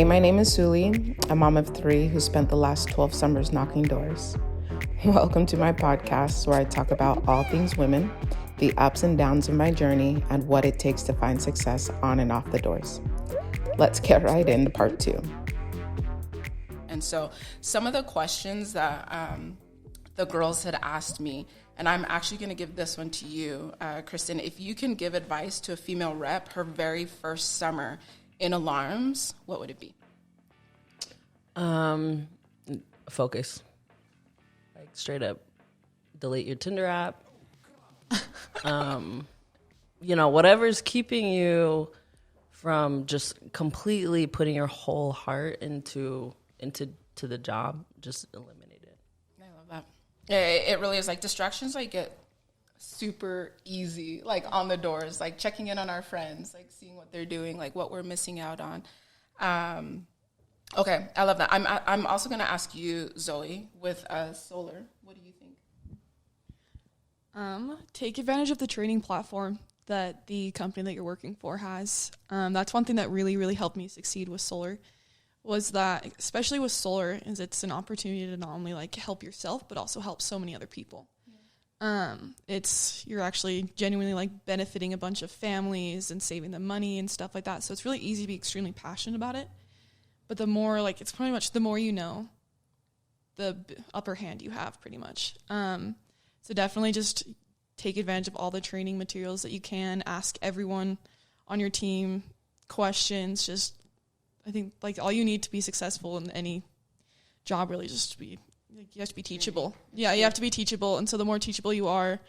Hey, my name is Zoey, a mom of 3 who spent the last 12 summers knocking doors. Welcome to my podcast where I talk about all things women, the ups and downs of my journey, and what it takes to find success on and off the doors. Let's get right into part 2. And so some of the questions that the girls had asked me, and I'm actually going to give this one to you, Kristin. If you can give advice to a female rep her very first summer in alarms, what would it be? Focus. Like straight up delete your Tinder app. Whatever's keeping you from just completely putting your whole heart into the job, just eliminate it. I love that. It really is like distractions like get super easy, like on the doors, like checking in on our friends, like seeing what they're doing, like what we're missing out on. Okay, I love that. I'm also going to ask you, Zoey, with solar. What do you think? Take advantage of the training platform that the company that you're working for has. That's one thing that really, really helped me succeed with solar, was that, especially with solar, is it's an opportunity to not only like help yourself, but also help so many other people. You're actually genuinely like benefiting a bunch of families and saving them money and stuff like that. So it's really easy to be extremely passionate about it. But the more, like, it's pretty much the more you know, the upper hand you have, pretty much. So definitely just take advantage of all the training materials that you can. Ask everyone on your team questions. Just, I think, like, all you need to be successful in any job really just to be, like, you have to be teachable. Yeah, you have to be teachable. And so the more teachable you are,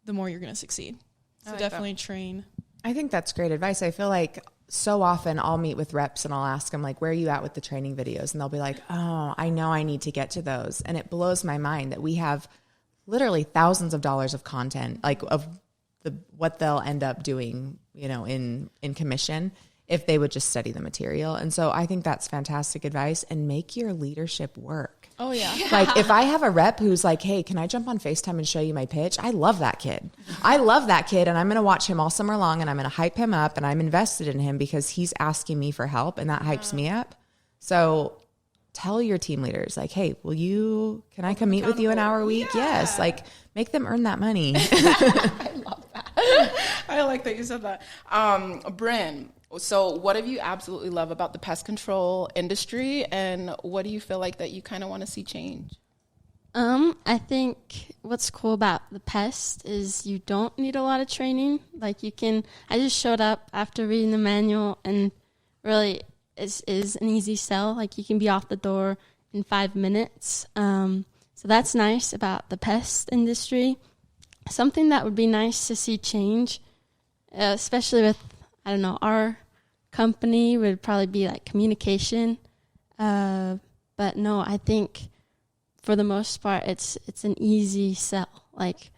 the more you're going to succeed. So like definitely train. I think that's great advice. I feel like so often I'll meet with reps and I'll ask them, like, where are you at with the training videos? And they'll be like, oh, I know I need to get to those. And it blows my mind that we have literally thousands of dollars of content, like of what they'll end up doing, in commission if they would just study the material. And so I think that's fantastic advice, and make your leadership work. Oh, yeah. Like, if I have a rep who's like, hey, can I jump on FaceTime and show you my pitch? I love that kid. I love that kid, and I'm going to watch him all summer long, and I'm going to hype him up, and I'm invested in him because he's asking me for help, and that hypes me up. So tell your team leaders, like, hey, can I come meet with you an hour a week? Yeah. Yes. Like, make them earn that money. I love that. I like that you said that. Brin, so what do you absolutely love about the pest control industry, and what do you feel like that you kind of want to see change? I think what's cool about the pest is you don't need a lot of training. Like, I just showed up after reading the manual, and really is an easy sell. Like, you can be off the door in 5 minutes. So that's nice about the pest industry. Something that would be nice to see change, especially with, our company, would probably be like communication. But no, I think for the most part, it's an easy sell. Like,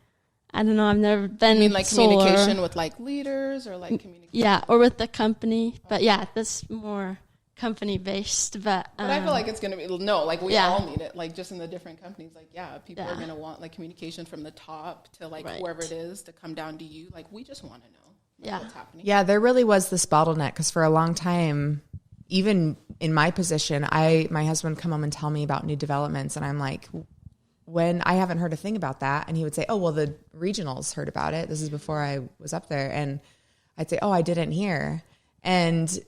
I don't know, I've never been. You mean like solar. Communication with like leaders, or like communication? Yeah, or with the company. But yeah, that's more company based. But I feel like it's going to be, we all need it. Like, just in the different companies, like, people are going to want like communication from the top to like whoever it is to come down to you. Like, we just want to know. What's happening. Yeah, there really was this bottleneck, because for a long time, even in my position, my husband would come home and tell me about new developments, and I'm like, when I haven't heard a thing about that, and he would say, oh, well, the regionals heard about it. This is before I was up there, and I'd say, oh, I didn't hear. And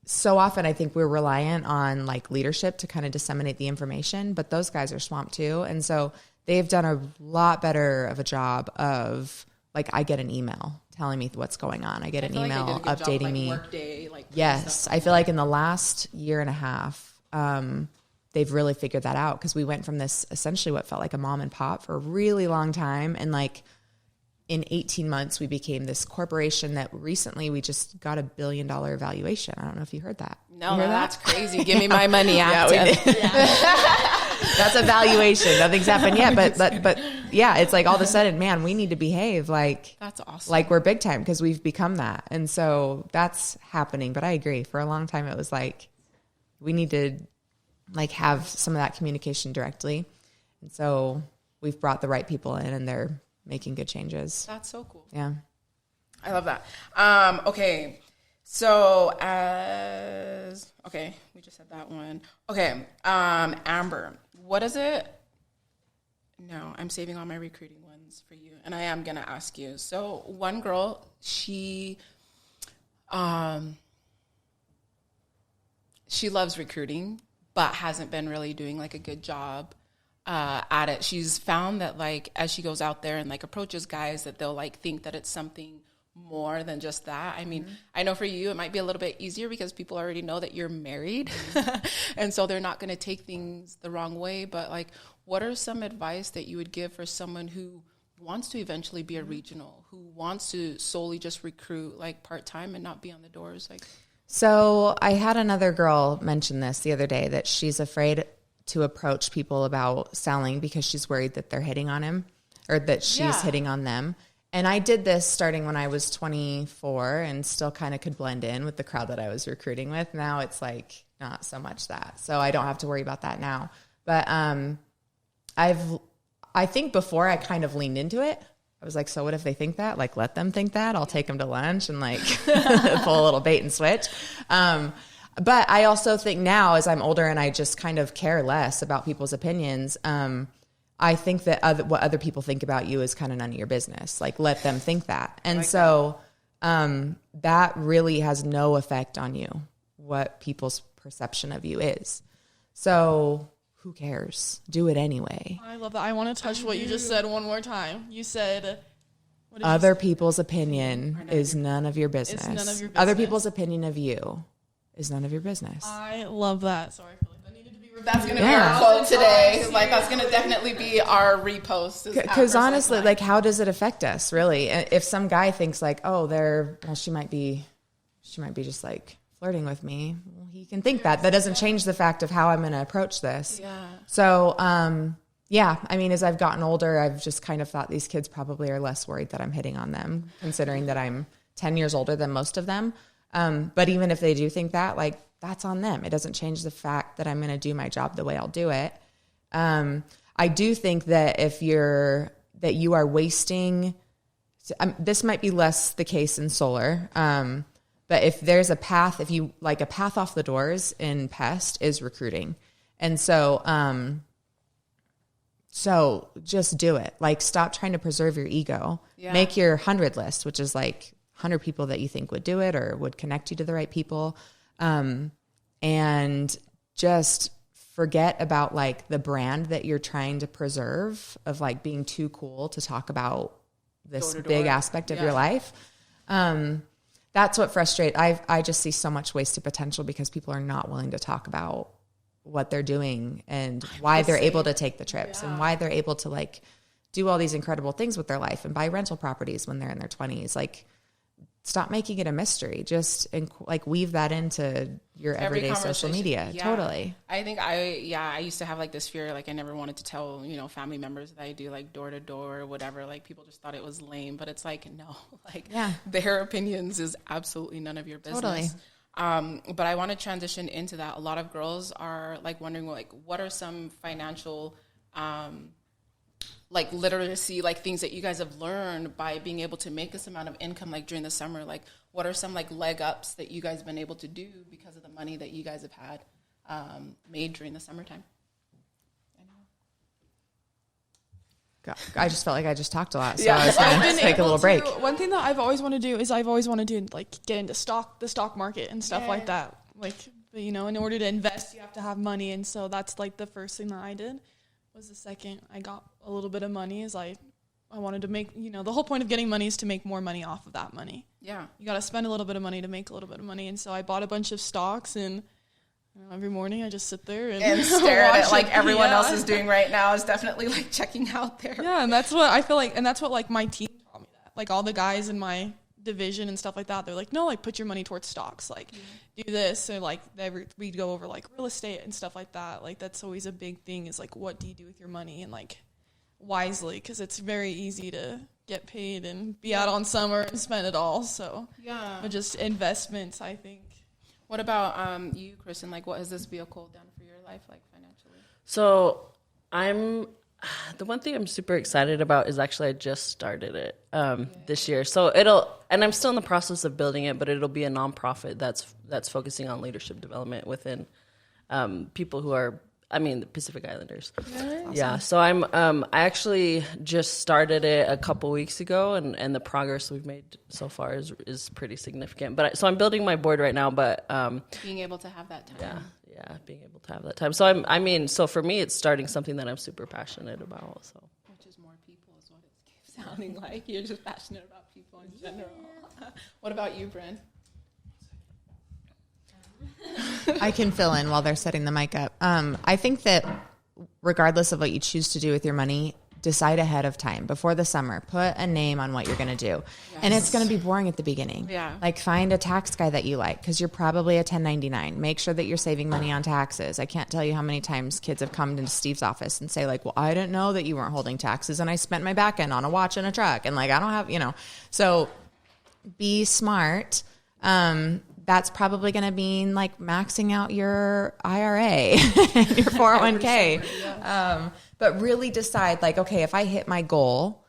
so often I think we're reliant on like leadership to kind of disseminate the information, but those guys are swamped too. And so they've done a lot better of a job of, like, I get an email telling me what's going on. I get an email updating me. Workday, yes. I feel like in the last year and a half, they've really figured that out, because we went from this essentially what felt like a mom and pop for a really long time. And like in 18 months, we became this corporation that recently we just got $1 billion valuation. I don't know if you heard that. No, that's crazy. Give me my money. Yeah, we did. That's a valuation. Nothing's happened yet, but yeah, it's like all of a sudden, man, we need to behave like that's awesome. Like we're big time, because we've become that, and so that's happening. But I agree. For a long time, it was like we need to like have some of that communication directly, and so we've brought the right people in, and they're making good changes. That's so cool. Yeah, I love that. Okay. So we just said that one. Okay, Amber, what is it? No, I'm saving all my recruiting ones for you, and I am gonna ask you. So one girl, she loves recruiting, but hasn't been really doing like a good job at it. She's found that like as she goes out there and like approaches guys, that they'll like think that it's something more than just that. I mean, I know for you it might be a little bit easier because people already know that you're married, and so they're not going to take things the wrong way. But like, what are some advice that you would give for someone who wants to eventually be a regional, who wants to solely just recruit like part-time and not be on the doors? Like, so I had another girl mention this the other day, that she's afraid to approach people about selling because she's worried that they're hitting on him, or that she's hitting on them. And I did this starting when I was 24 and still kind of could blend in with the crowd that I was recruiting with. Now it's like not so much that. So I don't have to worry about that now. But I think before I kind of leaned into it. I was like, so what if they think that? Like, let them think that. I'll take them to lunch and like pull a little bait and switch. But I also think now, as I'm older and I just kind of care less about people's opinions, I think that what other people think about you is kind of none of your business. Like, let them think that. And that really has no effect on you, what people's perception of you is. So who cares? Do it anyway. I love that. I want to touch what you just said one more time. You said, other people's opinion is none of your business. It's none of your business. Other people's opinion of you is none of your business. I love that. Sorry, I feel like that needed to be repeated. That's going to be our quote today. Like, that's going to definitely be our repost. Because honestly, like, how does it affect us, really? If some guy thinks like, oh, she might be just like flirting with me. Well, he can think that. That doesn't change the fact of how I'm going to approach this. Yeah. So, I mean, as I've gotten older, I've just kind of thought these kids probably are less worried that I'm hitting on them, considering that I'm 10 years older than most of them. But even if they do think that, like, that's on them. It doesn't change the fact that I'm going to do my job the way I'll do it. I do think that that you are wasting, this might be less the case in solar. But if there's a path, if you like, a path off the doors in pest is recruiting. And so just do it. Like, stop trying to preserve your ego. Yeah. Make your 100 list, which is like 100 people that you think would do it or would connect you to the right people. And just forget about like the brand that you're trying to preserve of like being too cool to talk about this big aspect of your life. That's what frustrates. I just see so much wasted potential because people are not willing to talk about what they're doing and why they're able to take the trips and why they're able to like do all these incredible things with their life and buy rental properties when they're in their 20s. Like, stop making it a mystery. Just like weave that into your everyday social media. Yeah. Totally. I think I used to have like this fear. Like, I never wanted to tell, family members that I do like door to door or whatever. Like, people just thought it was lame, but it's like, no, like their opinions is absolutely none of your business. Totally. But I want to transition into that. A lot of girls are like wondering, like, what are some financial, like literacy, like things that you guys have learned by being able to make this amount of income, like during the summer? Like, what are some like leg ups that you guys have been able to do because of the money that you guys have had made during the summertime? I just felt like I just talked a lot, so I was going to take a little break. One thing that I've always wanted to do is like get into the stock market and stuff like that. Like, in order to invest, you have to have money, and so that's like the first thing that I did. Was the second I got a little bit of money is I wanted to make, the whole point of getting money is to make more money off of that money. Yeah. You got to spend a little bit of money to make a little bit of money. And so I bought a bunch of stocks, and every morning I just sit there and stare at it like everyone else is doing right now, is definitely like checking out there. Yeah. And that's what I feel like. And that's what like my team taught me that. Like, all the guys in my division and stuff like that, they're like, no, like, put your money towards stocks, like do this. So like we'd go over like real estate and stuff like that. Like, that's always a big thing, is like, what do you do with your money, and like wisely, because it's very easy to get paid and be out on summer and spend it all. So but just investments, I think. What about you, Kristin? Like, what has this vehicle done for your life, like financially? So I'm The one thing I'm super excited about is actually I just started it this year. So and I'm still in the process of building it, but it'll be a nonprofit that's focusing on leadership development within people who are, the Pacific Islanders. Awesome. Yeah. So I actually just started it a couple weeks ago, and the progress we've made so far is pretty significant. But so I'm building my board right now, but being able to have that time. Yeah, being able to have that time. So so for me, it's starting something that I'm super passionate about. So, which is more people is what it keeps sounding like. You're just passionate about people in general. What about you, Brin? I can fill in while they're setting the mic up. I think that regardless of what you choose to do with your money, decide ahead of time before the summer. Put a name on what you're going to do. Yes. And it's going to be boring at the beginning. Yeah. Like find a tax guy that you like because you're probably a 1099. Make sure that you're saving money on taxes. I can't tell you how many times kids have come into Steve's office and say like, well, I didn't know that you weren't holding taxes and I spent my back end on a watch and a truck. And like, I don't have, so be smart. That's probably going to mean like maxing out your IRA, your 401k. But really decide like, okay, if I hit my goal,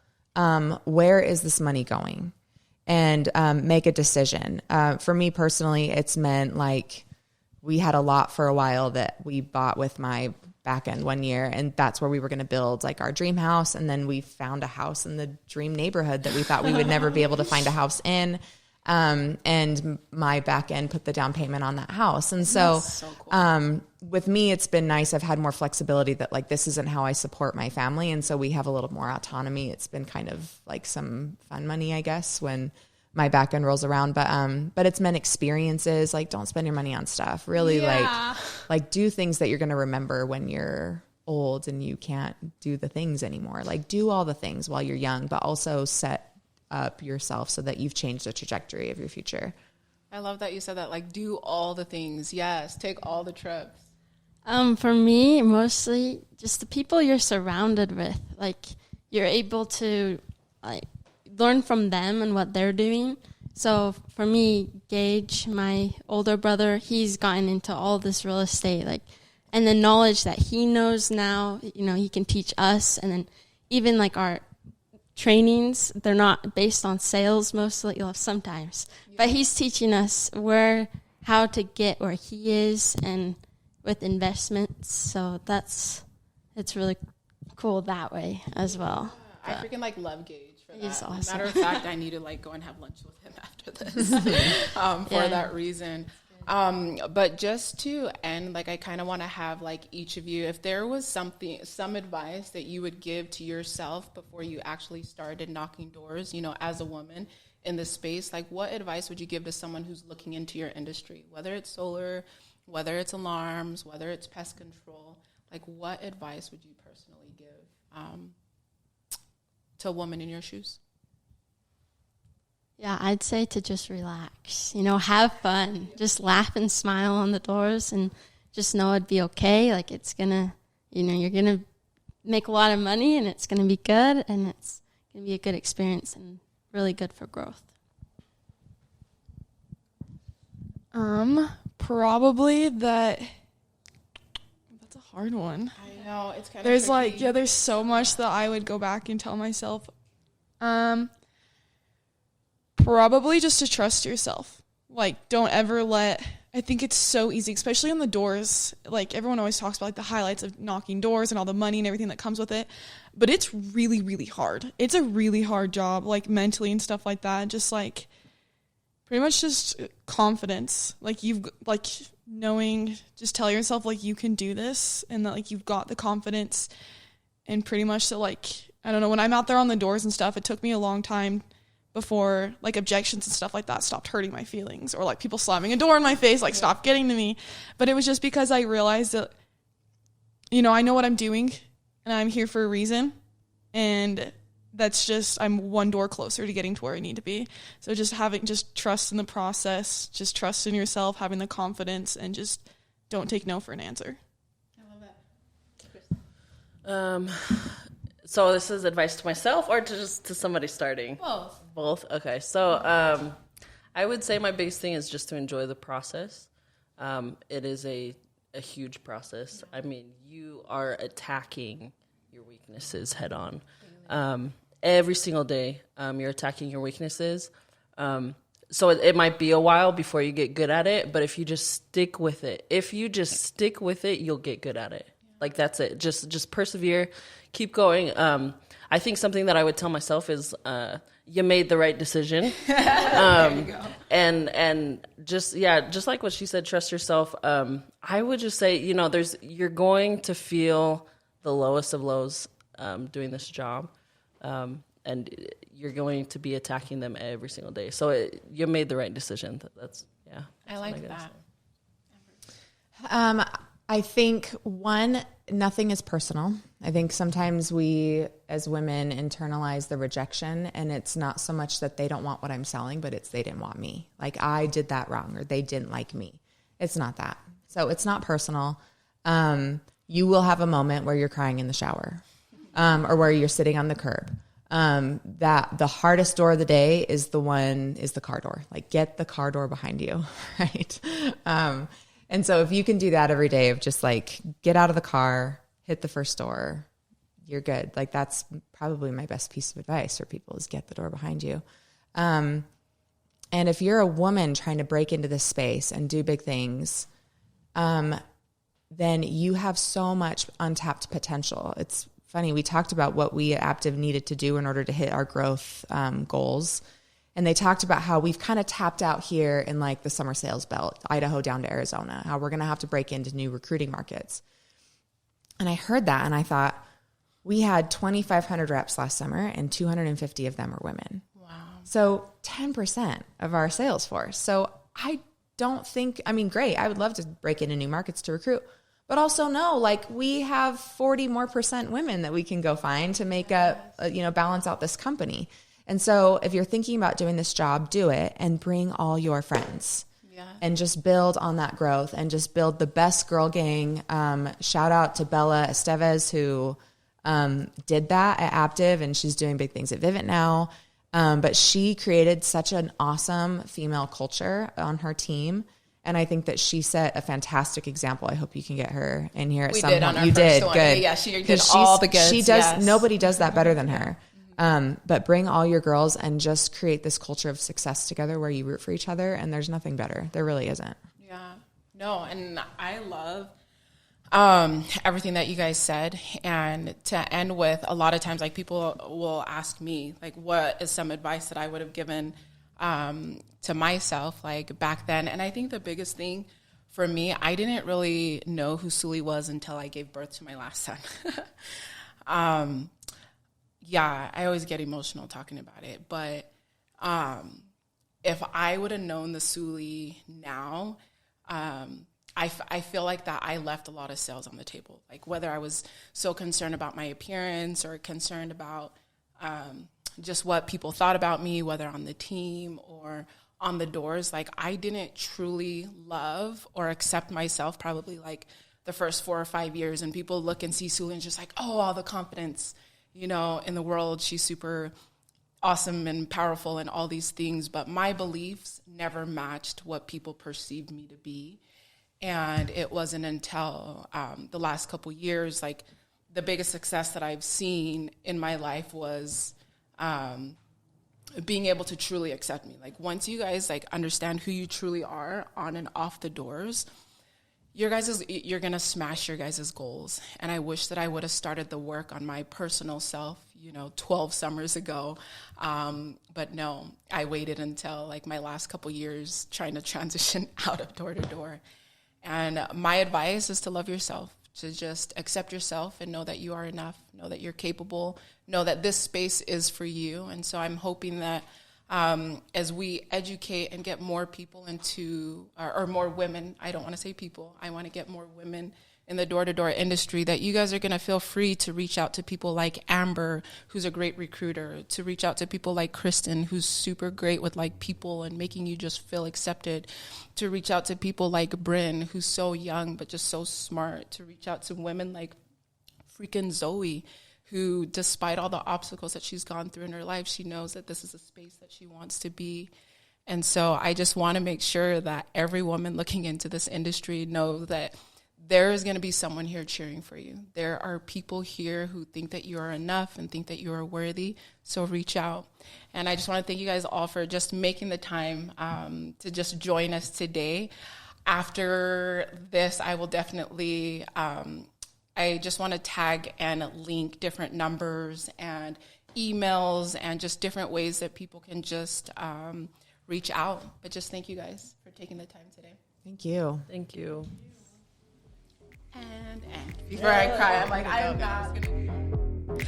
where is this money going? And make a decision. For me personally, it's meant like we had a lot for a while that we bought with my back end one year. And that's where we were going to build like our dream house. And then we found a house in the dream neighborhood that we thought we would never be able to find a house in. And my back end put the down payment on that house. And so, cool. With me, it's been nice. I've had more flexibility that like, this isn't how I support my family. And so we have a little more autonomy. It's been kind of like some fun money, I guess, when my back end rolls around, but it's meant experiences. Like don't spend your money on stuff really like do things that you're going to remember when you're old and you can't do the things anymore. Like do all the things while you're young, but also set up yourself so that you've changed the trajectory of your future. I love that you said that, like do all the things. Yes. Take all the trips. For me, mostly just the people you're surrounded with. Like you're able to like learn from them and what they're doing. So for me, Gage, my older brother, he's gotten into all this real estate, like, and the knowledge that he knows now, he can teach us. And then even like our trainings, they're not based on sales mostly, sometimes, but he's teaching us how to get where he is and with investments. So it's really cool that way as well. I freaking love Gage for that. He's awesome. Matter of fact, I need to go and have lunch with him after this for that reason. But just to end, I kind of want to have each of you, if there was some advice that you would give to yourself before you actually started knocking doors, as a woman in this space, what advice would you give to someone who's looking into your industry, whether it's solar, whether it's alarms, whether it's pest control, what advice would you personally give to a woman in your shoes? Yeah, I'd say to just relax, have fun, just laugh and smile on the doors and just know it'd be okay. It's going to, you're going to make a lot of money and it's going to be good and it's going to be a good experience and really good for growth. Probably that's a hard one. I know, it's kind of there's tricky. There's so much that I would go back and tell myself. Probably just to trust yourself. Don't ever I think it's so easy, especially on the doors. Everyone always talks about the highlights of knocking doors and all the money and everything that comes with it. But it's really, really hard. It's a really hard job, mentally and stuff like that. Just pretty much just confidence. Knowing, just tell yourself you can do this and that you've got the confidence. And pretty much that I don't know, when I'm out there on the doors and stuff, it took me a long time before objections and stuff like that stopped hurting my feelings, or people slamming a door in my face stopped getting to me. But it was just because I realized that I know what I'm doing and I'm here for a reason, and that's just I'm one door closer to getting to where I need to be. So just having trust in the process, just trust in yourself, having the confidence, and just don't take no for an answer. I love that. So this is advice to myself or to somebody starting? Both. Okay. So I would say my biggest thing is just to enjoy the process. It is a huge process. I mean, you are attacking your weaknesses head on. Every single day, you're attacking your weaknesses. So it might be a while before you get good at it, but if you just stick with it, you'll get good at it. Like, that's it. Just persevere, keep going. I think something that I would tell myself is, you made the right decision. And just like what she said, trust yourself. I would just say, you're going to feel the lowest of lows, doing this job. And you're going to be attacking them every single day. So you made the right decision. That's I like that. I think, one, nothing is personal. I think sometimes we as women internalize the rejection, and it's not so much that they don't want what I'm selling, but it's they didn't want me. Like, I did that wrong, or they didn't like me. It's not that. So it's not personal. You will have a moment where you're crying in the shower, or where you're sitting on the curb. That the hardest door of the day is the car door. Like, get the car door behind you, right? And so if you can do that every day, of just like, get out of the car, hit the first door, you're good. Like, that's probably my best piece of advice for people, is get the door behind you. And if you're a woman trying to break into this space and do big things, then you have so much untapped potential. It's funny, we talked about what we at Aptive needed to do in order to hit our growth goals. And they talked about how we've kind of tapped out here in like the summer sales belt, Idaho down to Arizona, how we're going to have to break into new recruiting markets. And I heard that and I thought, we had 2,500 reps last summer and 250 of them are women. Wow. So 10% of our sales force. So I don't think, great. I would love to break into new markets to recruit. But also no, like, we have 40% more women that we can go find to make balance out this company. And so if you're thinking about doing this job, do it and bring all your friends. Yeah. And just build on that growth and just build the best girl gang. Shout out to Bella Estevez, who did that at Aptive, and she's doing big things at Vivint now. But she created such an awesome female culture on her team. And I think that she set a fantastic example. I hope you can get her in here at some point. On our you first did, one. good. Yeah, she did all the goods. She does. Yes. Nobody does that better than her. But bring all your girls and just create this culture of success together where you root for each other. And there's nothing better. There really isn't. Yeah. No, and I love everything that you guys said. And to end with, a lot of times, like, people will ask me, like, what is some advice that I would have given to myself, like, back then. And I think the biggest thing for me, I didn't really know who Zoey was until I gave birth to my last son. Yeah, I always get emotional talking about it. But if I would have known the Zoey now, I feel like that I left a lot of sales on the table. Like, whether I was so concerned about my appearance or concerned about just what people thought about me, whether on the team or on the doors, like, I didn't truly love or accept myself probably like the first 4 or 5 years. And people look and see Zoey and just like, oh, all the confidence, in the world. She's super awesome and powerful and all these things. But my beliefs never matched what people perceived me to be. And it wasn't until the last couple years, like, the biggest success that I've seen in my life was being able to truly accept me. Like, once you guys, like, understand who you truly are on and off the doors, you're going to smash your guys' goals. And I wish that I would have started the work on my personal self, 12 summers ago. But no, I waited until, like, my last couple years trying to transition out of door to door. And my advice is to love yourself, to just accept yourself and know that you are enough, know that you're capable, know that this space is for you. And so I'm hoping that as we educate and get more people into, or more women, I don't want to say people, I want to get more women in the door-to-door industry, that you guys are going to feel free to reach out to people like Amber, who's a great recruiter, to reach out to people like Kristin, who's super great with, like, people and making you just feel accepted, to reach out to people like Brin, who's so young but just so smart, to reach out to women like freaking Zoey, who, despite all the obstacles that she's gone through in her life, she knows that this is a space that she wants to be. And so I just want to make sure that every woman looking into this industry knows that there is going to be someone here cheering for you. There are people here who think that you are enough and think that you are worthy. So reach out. And I just want to thank you guys all for just making the time to just join us today. After this, I will definitely, I just want to tag and link different numbers and emails and just different ways that people can just reach out. But just thank you guys for taking the time today. Thank you. Thank you. And before I cry, I'm like, I'm not gonna.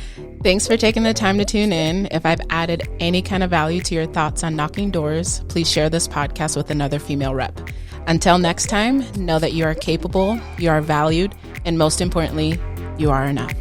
Thanks for taking the time to tune in. If I've added any kind of value to your thoughts on knocking doors, please share this podcast with another female rep. Until next time, know that you are capable, you are valued, and most importantly, you are enough.